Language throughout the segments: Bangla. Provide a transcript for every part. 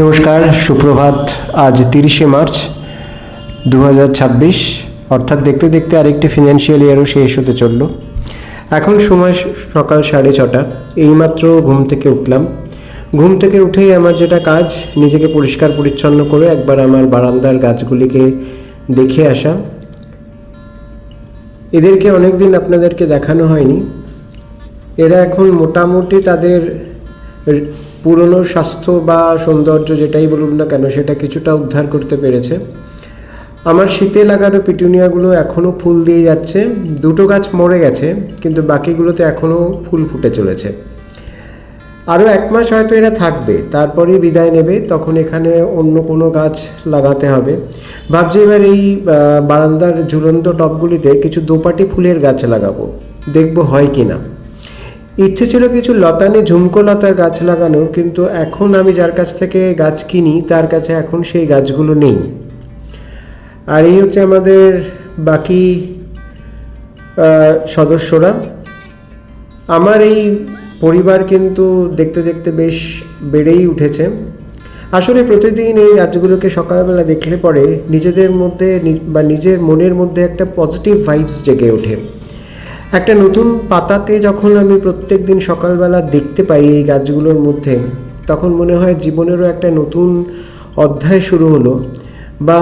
নমস্কার, সুপ্রভাত। আজ 30শে মার্চ 2026, অর্থাৎ দেখতে দেখতে আরেকটি ফিনান্সিয়াল ইয়ারও শেষ হতে চলল। এখন সময় সকাল 6:30। এইমাত্র ঘুম থেকে উঠলাম। ঘুম থেকে উঠেই আমার যেটা কাজ, নিজেকে পরিষ্কার পরিচ্ছন্ন করে একবার আমার বারান্দার গাছগুলিকে দেখে আসা। এদেরকে অনেকদিন আপনাদেরকে দেখানো হয়নি। এরা এখন মোটামুটি তাদের পুরনো স্বাস্থ্য বা সৌন্দর্য যেটাই বলুন না কেন, সেটা কিছুটা উদ্ধার করতে পেরেছে। আমার শীতে লাগানো পিটুনিয়াগুলো এখনও ফুল দিয়ে যাচ্ছে। দুটো গাছ মরে গেছে, কিন্তু বাকিগুলোতে এখনও ফুল ফুটে চলেছে। আরও 1 মাস হয়তো এরা থাকবে, তারপরেই বিদায় নেবে। তখন এখানে অন্য কোনো গাছ লাগাতে হবে। ভাবছি এবার এই বারান্দার ঝুলন্ত টবগুলিতে কিছু দোপাটি ফুলের গাছ লাগাবো, দেখবো হয় কি না। ইচ্ছে ছিল কিছু লতানে ঝুমকো লতার গাছ লাগানোর, কিন্তু এখন আমি যার কাছ থেকে গাছ কিনি তার কাছে এখন সেই গাছগুলো নেই। আর এই হচ্ছে আমাদের বাকি সদস্যরা। আমার এই পরিবার কিন্তু দেখতে দেখতে বেশ বেড়েই উঠেছে। আসলে প্রতিদিন এই গাছগুলোকে সকালবেলা দেখলে পরে নিজেদের মধ্যে বা নিজের মনের মধ্যে একটা পজিটিভ ভাইবস জেগে ওঠে। একটা নতুন পাতাকে যখন আমি প্রত্যেক দিন সকালবেলা দেখতে পাই এই গাছগুলোর মধ্যে, তখন মনে হয় জীবনেরও একটা নতুন অধ্যায় শুরু হলো। বা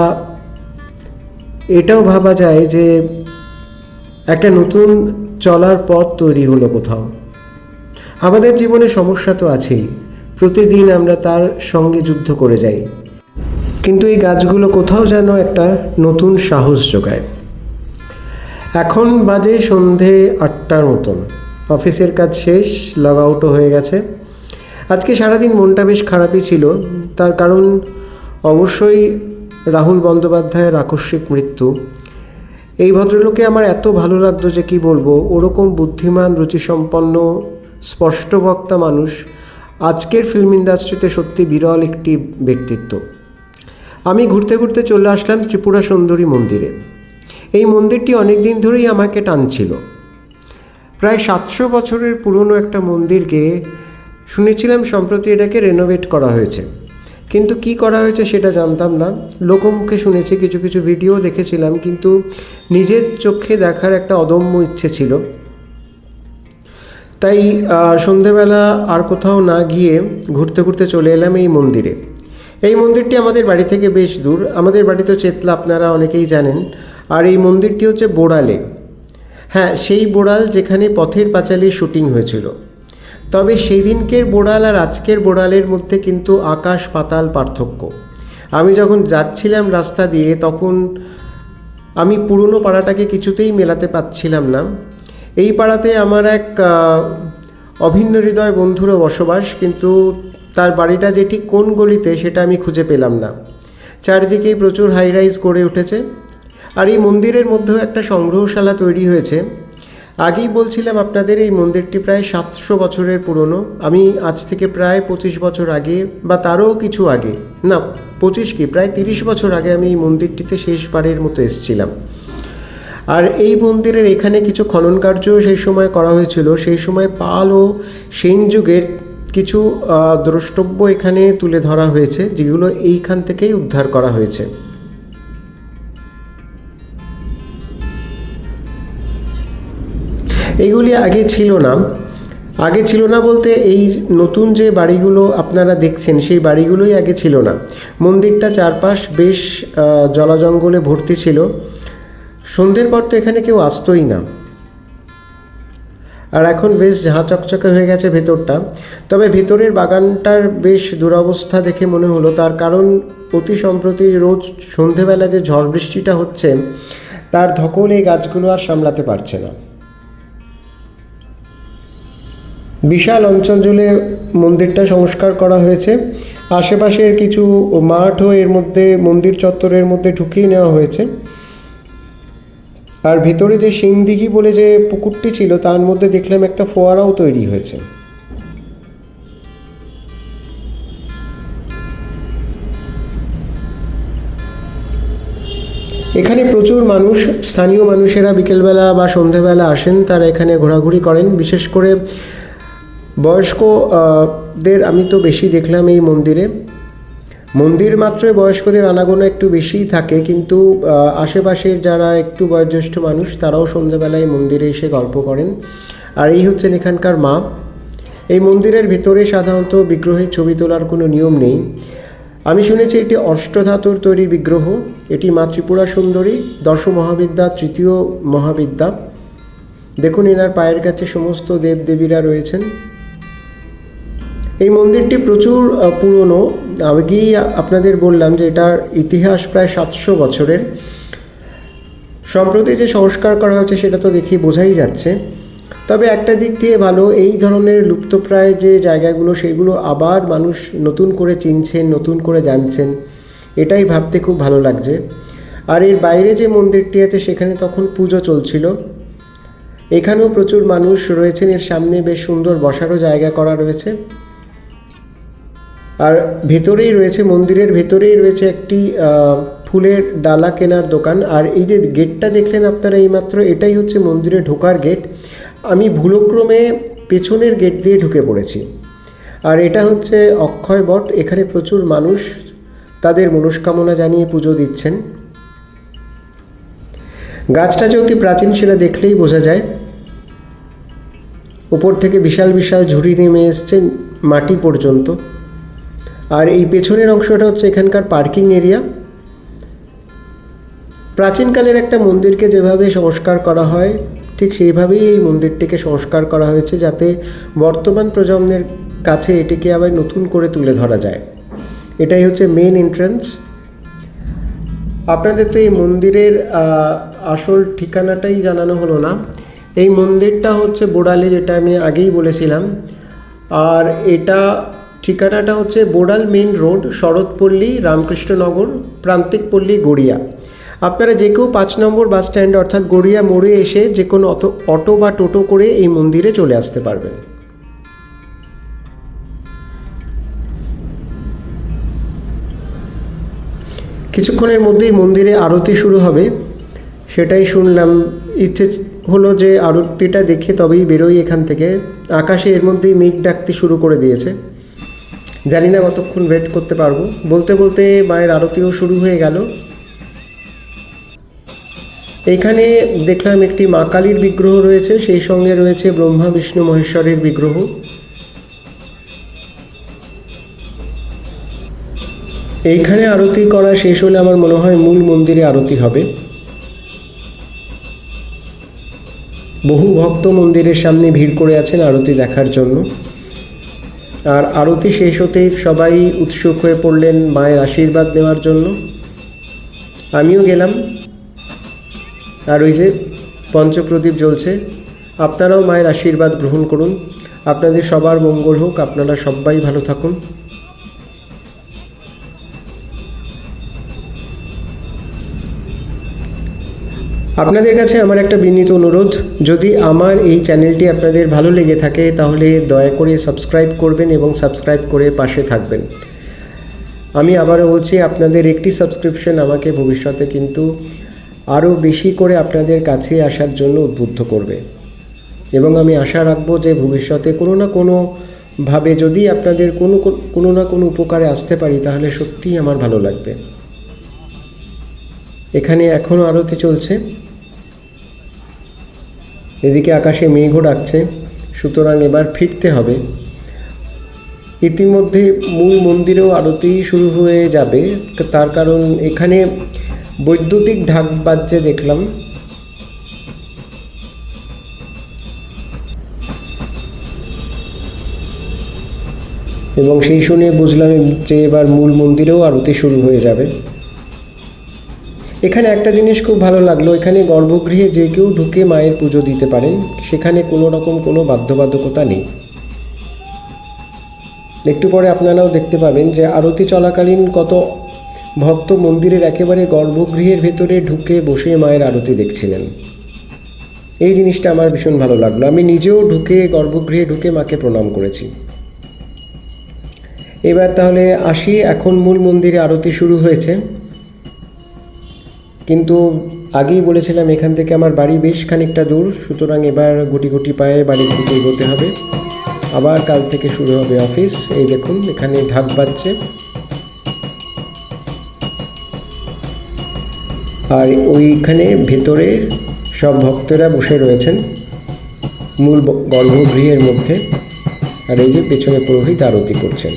এটাও ভাবা যায় যে একটা নতুন চলার পথ তৈরি হলো কোথাও। আমাদের জীবনে সমস্যা তো আছেই, প্রতিদিন আমরা তার সঙ্গে যুদ্ধ করে যাই, কিন্তু এই গাছগুলো কোথাও যেন একটা নতুন সাহস যোগায়। এখন বাজে সন্ধে 8টার মতন। অফিসের কাজ শেষ, লগ আউটও হয়ে গেছে। আজকে সারাদিন মনটা বেশ খারাপই ছিল। তার কারণ অবশ্যই রাহুল বন্দ্যোপাধ্যায়ের আকস্মিক মৃত্যু। এই ভদ্রলোকে আমার এত ভালো লাগতো যে কি বলবো। ওরকম বুদ্ধিমান, রুচিসম্পন্ন, স্পষ্টবক্তা মানুষ আজকের ফিল্ম ইন্ডাস্ট্রিতে সত্যি বিরল একটি ব্যক্তিত্ব। আমি ঘুরতে ঘুরতে চলে আসলাম ত্রিপুরা সুন্দরী মন্দিরে। এই মন্দিরটি অনেক দিন ধরেই আমাকে টানছিল। প্রায় 700 বছরের পুরনো একটা মন্দিরকে শুনেছিলাম সম্প্রতি এটাকে রেনোভেট করা হয়েছে, কিন্তু কি করা হয়েছে সেটা জানতাম না। লোকমুখে শুনেছি, কিছু কিছু ভিডিও দেখেছিলাম, কিন্তু নিজের চোখে দেখার একটা অদম্য ইচ্ছে ছিল। তাই সন্ধেবেলা আর কোথাও না গিয়ে ঘুরতে ঘুরতে চলে এলাম এই মন্দিরে। এই মন্দিরটি আমাদের বাড়ি থেকে বেশ দূর। আমাদের বাড়ি তো চেতলা, আপনারা অনেকেই জানেন। আর এই মন্দিরটি হচ্ছে বোড়ালে। হ্যাঁ, সেই বোড়াল যেখানে পথের পাঁচালীর শুটিং হয়েছিল। তবে সেই দিনকের বোড়াল আর আজকের বোড়ালের মধ্যে কিন্তু আকাশ পাতাল পার্থক্য। আমি যখন যাচ্ছিলাম রাস্তা দিয়ে, তখন আমি পুরনো পাড়াটাকে কিছুতেই মেলাতে পারছিলাম না। এই পাড়াতে আমার এক অভিন্ন হৃদয় বন্ধুরও বসবাস, কিন্তু তার বাড়িটা যে ঠিক কোন গলিতে সেটা আমি খুঁজে পেলাম না। চারিদিকেই প্রচুর হাই রাইজ গড়ে উঠেছে। আর এই মন্দিরের মধ্যেও একটা সংগ্রহশালা তৈরি হয়েছে। আগেই বলছিলাম আপনাদের, এই মন্দিরটি প্রায় 700 বছরের পুরনো। আমি আজ থেকে প্রায় 25 বছর আগে বা তারও কিছু আগে, না 25 কি, প্রায় 30 বছর আগে আমি এই মন্দিরটিতে শেষবারের মতো এসেছিলাম। আর এই মন্দিরের এখানে কিছু খনন কার্যও সেই সময় করা হয়েছিল। সেই সময় পাল ও সেন যুগের কিছু দ্রষ্টব্য এখানে তুলে ধরা হয়েছে, যেগুলো এইখান থেকেই উদ্ধার করা হয়েছে। এইগুলি আগে ছিল না বলতে এই নতুন যে বাড়িগুলো আপনারা দেখছেন সেই বাড়িগুলোই আগে ছিল না। মন্দিরটা চারপাশ বেশ জলাজঙ্গলে ভর্তি ছিল। সন্ধ্যের পর তো এখানে কেউ আসতোই না। আর এখন বেশ ঝাঁ চকচকে হয়ে গেছে ভেতরটা। তবে ভেতরের বাগানটার বেশ দুরবস্থা দেখে মনে হলো। তার কারণ অতি সম্প্রতি রোজ সন্ধেবেলা যে ঝড় বৃষ্টিটা হচ্ছে, তার ধকল এই গাছগুলো আর সামলাতে পারছে না। বিশাল অঞ্চল জুড়ে মন্দিরটা সংস্কার করা হয়েছে। আশেপাশের কিছু মাঠও এর মধ্যে, মন্দির চত্বরের মধ্যে ঢুকিয়ে নেওয়া হয়েছে। আর ভেতরে যে সিংদিঘি বলে যে পুকুরটি ছিল, তার মধ্যে দেখলাম একটা ফোয়ারাও তৈরি হয়েছে। এখানে প্রচুর মানুষ, স্থানীয় মানুষেরা বিকেলবেলা বা সন্ধেবেলা আসেন, তারা এখানে ঘোরাঘুরি করেন। বিশেষ করে বয়স্কদের আমি তো বেশি দেখলাম এই মন্দিরে। মন্দির মাত্রই বয়স্কদের আনাগোনা একটু বেশিই থাকে, কিন্তু আশেপাশের যারা একটু বয়োজ্যেষ্ঠ মানুষ তারাও সন্ধ্যেবেলায় মন্দিরে এসে গল্প করেন। আর এই হচ্ছেন এখানকার মা। এই মন্দিরের ভেতরে সাধারণত বিগ্রহের ছবি তোলার কোনো নিয়ম নেই। আমি শুনেছি এটি অষ্টধাতুর তৈরি বিগ্রহ। এটি মা ত্রিপুরা সুন্দরী, দশ মহাবিদ্যা তৃতীয় মহাবিদ্যা। দেখুন এনার পায়ের কাছে সমস্ত দেবদেবীরা রয়েছেন। এই মন্দিরটি প্রচুর পুরনো। আগেই আপনাদের বললাম যে এটার ইতিহাস প্রায় 700 বছরের। সম্প্রতি যে সংস্কার করা হয়েছে সেটা তো দেখে বোঝাই যাচ্ছে। তবে একটা দিক দিয়ে ভালো, এই ধরনের লুপ্তপ্রায় যে জায়গাগুলো সেগুলো আবার মানুষ নতুন করে চিনছেন, নতুন করে জানছেন, এটাই ভাবতে খুব ভালো লাগছে। আর এর বাইরে যে মন্দিরটি আছে সেখানে তখন পুজো চলছিল। এখানেও প্রচুর মানুষ রয়েছেন। এর সামনে বেশ সুন্দর বসারও জায়গা করা রয়েছে। আর ভেতরেই রয়েছে, মন্দিরের ভেতরেই রয়েছে একটি ফুলের ডালা কেনার দোকান। আর এই যে গেটটা দেখলেন আপনারা এইমাত্র, এটাই হচ্ছে মন্দিরে ঢোকার গেট। আমি ভুলক্রমে পেছনের গেট দিয়ে ঢুকে পড়েছি। আর এটা হচ্ছে অক্ষয় বট। এখানে প্রচুর মানুষ তাদের মনস্কামনা জানিয়ে পুজো দিচ্ছেন। গাছটা যে অতি প্রাচীন সেটা দেখলেই বোঝা যায়। উপর থেকে বিশাল বিশাল ঝুড়ি নেমে এসছে মাটি পর্যন্ত। আর এই পেছনের অংশটা হচ্ছে এখানকার পার্কিং এরিয়া। প্রাচীনকালের একটা মন্দিরকে যেভাবে সংস্কার করা হয় ঠিক সেইভাবেই এই মন্দিরটিকে সংস্কার করা হয়েছে, যাতে বর্তমান প্রজন্মের কাছে এটিকে আবার নতুন করে তুলে ধরা যায়। এটাই হচ্ছে মেন এন্ট্রান্স। আপনাদের তো এই মন্দিরের আসল ঠিকানাটাই জানানো হলো না। এই মন্দিরটা হচ্ছে বোড়ালে, যেটা আমি আগেই বলেছিলাম। আর এটা ঠিকানাটা হচ্ছে বোড়াল মেন রোড, শরৎপল্লী, রামকৃষ্ণনগর, প্রান্তিকপল্লী, গড়িয়া। আপনারা যে কেউ 5 নম্বর বাস স্ট্যান্ড অর্থাৎ গড়িয়া মোড়ে এসে যে কোনো অটো বা টোটো করে এই মন্দিরে চলে আসতে পারবেন। কিছুক্ষণের মধ্যেই মন্দিরে আরতি শুরু হবে, সেটাই শুনলাম। ইচ্ছে হলো যে আরতিটা দেখে তবেই বেরোই এখান থেকে। আকাশে এর মধ্যেই মেঘ ডাকতে শুরু করে দিয়েছে। জানি না কতক্ষণ ওয়েট করতে পারবো। বলতে বলতে মায়ের আরতিও শুরু হয়ে গেল। এইখানে দেখলাম একটি মা কালীর বিগ্রহ রয়েছে, সেই সঙ্গে রয়েছে ব্রহ্মা বিষ্ণু মহেশ্বরের বিগ্রহ। এইখানে আরতি করা শেষ হলে আমার মনে হয় মূল মন্দিরে আরতি হবে। বহু ভক্ত মন্দিরের সামনে ভিড় করে আছেন আরতি দেখার জন্য। আর আরতি শেষ হতেই সবাই উৎসুক হয়ে পড়লেন মায়ের আশীর্বাদ নেওয়ার জন্য। আমিও গেলাম। আর ওই যে পঞ্চপ্রদীপ জ্বলছে, আপনারাও মায়ের আশীর্বাদ গ্রহণ করুন। আপনাদের সবার মঙ্গল হোক, আপনারা সবাই ভালো থাকুন। আপনাদের কাছে আমার একটা বিনীত অনুরোধ, যদি আমার এই চ্যানেলটি আপনাদের ভালো লেগে থাকে তাহলে দয়া করে সাবস্ক্রাইব করবেন এবং সাবস্ক্রাইব করে পাশে থাকবেন। আমি আবারও বলছি, আপনাদের একটি সাবস্ক্রিপশন আমাকে ভবিষ্যতে কিন্তু আরও বেশি করে আপনাদের কাছে আসার জন্য উদ্বুদ্ধ করবে। এবং আমি আশা রাখবো যে ভবিষ্যতে কোনো না কোনোভাবে যদি আপনাদের কোনো না কোনো উপকারে আসতে পারি তাহলে সত্যিই আমার ভালো লাগবে। এখানে এখনও আরতি চলছে। এদিকে আকাশে মেঘও ডাকছে, সুতরাং এবার ফিরতে হবে। ইতিমধ্যে মূল মন্দিরেও আরতি শুরু হয়ে যাবে, তার কারণ এখানে বৈদ্যুতিক ঢাক বাজছে দেখলাম। এবং সেই শুনে বুঝলাম যে এবার মূল মন্দিরেও আরতি শুরু হয়ে যাবে। এখানে একটা জিনিস খুব ভালো লাগলো, এখানে গর্ভগৃহে যে কেউ ঢুকে মায়ের পুজো দিতে পারেন, সেখানে কোনো রকম কোনো বাধ্যবাধকতা নেই। একটু পরে আপনারাও দেখতে পাবেন যে আরতি চলাকালীন কত ভক্ত মন্দিরের একেবারে গর্ভগৃহের ভেতরে ঢুকে বসে মায়ের আরতি দেখছিলেন। এই জিনিসটা আমার ভীষণ ভালো লাগলো। আমি নিজেও গর্ভগৃহে ঢুকে মাকে প্রণাম করেছি। এবার তাহলে আসি, এখন মূল মন্দিরে আরতি শুরু হয়েছে। কিন্তু আগেই বলেছিলাম এখান থেকে আমার বাড়ি বেশ খানিকটা দূর, সুতরাং এবার গুটি গুটি পায়ে বাড়ির দিকে এগোতে হবে। আবার কাল থেকে শুরু হবে অফিস। এই দেখুন এখানে ঢাক বাজছে। আর ওইখানে ভেতরে সব ভক্তরা বসে রয়েছেন মূল গর্ভগৃহের মধ্যে। আর এই যে পেছনে পুরোহিত আরতি করছেন।